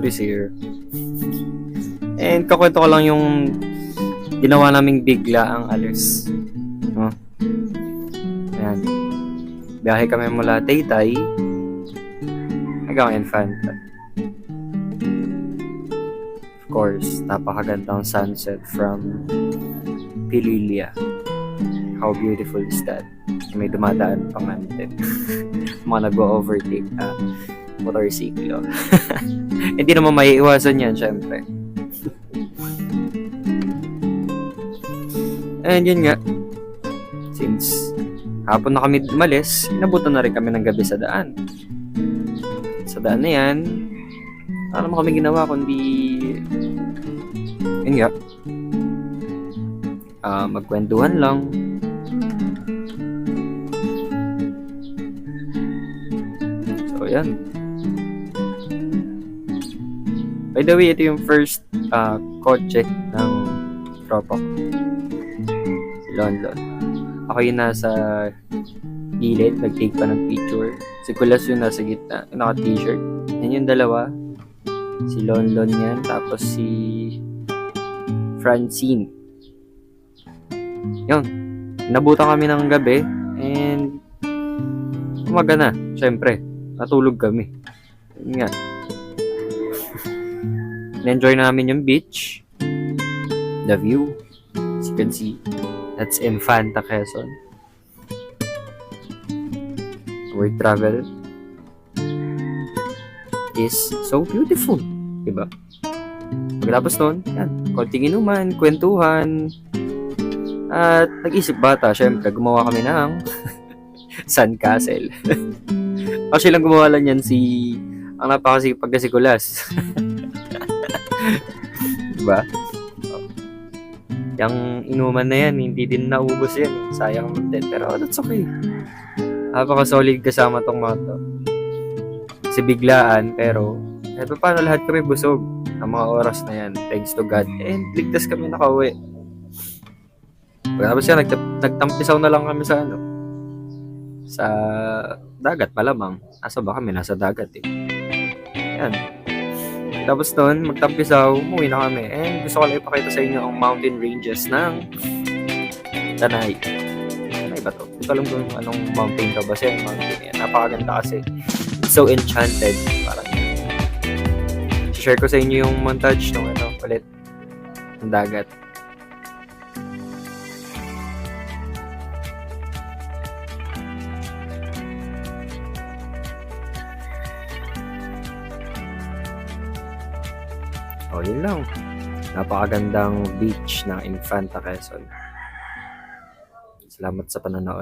Everybody's here. And kakwento ko lang yung ginawa naming bigla ang alis. No? Ayan. Biyahe kami mula Taytay hanggang Infanta. Of course, napakagandang sunset from Pililla. How beautiful is that? May dumadaan pang antin. Mga nag-overtake na motorsiklo. Hindi naman maiiwasan yan, syempre. And yun nga, since hapon na kami umalis, inabutan na rin kami ng gabi sa daan. Sa daan na yan, wala naman kami ginawa kundi yun nga, magkwentuhan lang. So yan. By the way, ito yung first kotse ng tropa ko, si Lonlon. Ako yung nasa gilid, nag-take pa ng picture. Si Kulas yung nasa gitna, naka-t-shirt. Yan yung dalawa. Si Lonlon yan, tapos si Francine. Yun. Inabutan kami ng gabi and umaga na, syempre. Natulog kami. Yun nga. Na-enjoy namin yung beach. The view. As you can see, that's Infanta, Quezon. Our travel is so beautiful. Diba? Pagkatapos nun, yan, konting inuman, kwentuhan, at nag-isip bata, syempre, gumawa kami ng sandcastle. Actually lang gumawa lang yan ang napakasipag kasi Kulas. Diba? Yung inuman na yan, hindi din naubos yan. Sayang din. Pero that's okay. Napaka-solid kasama tong mga to. Kasi biglaan, pero eto paano lahat kami busog ang mga oras na yan. Thanks to God. And ligtas kami nakauwi. Pagkatapos yan, nagtampisaw na lang kami sa dagat, malamang. Nasa ba kami? Nasa dagat eh. Yan. Tapos doon, magtampisaw, umuwi na kami. And gusto ko lang ipakita sa inyo ang mountain ranges ng Tanay. Tanay ba to? Hindi ko alam kung anong mountain to ba siya. Mountain yan. Napakaganda kasi. It's so enchanted. Parang share ko sa inyo yung montage ng ulit ng dagat. O, yun lang. Napakagandang beach ng Infanta, Quezon. Salamat sa panonood.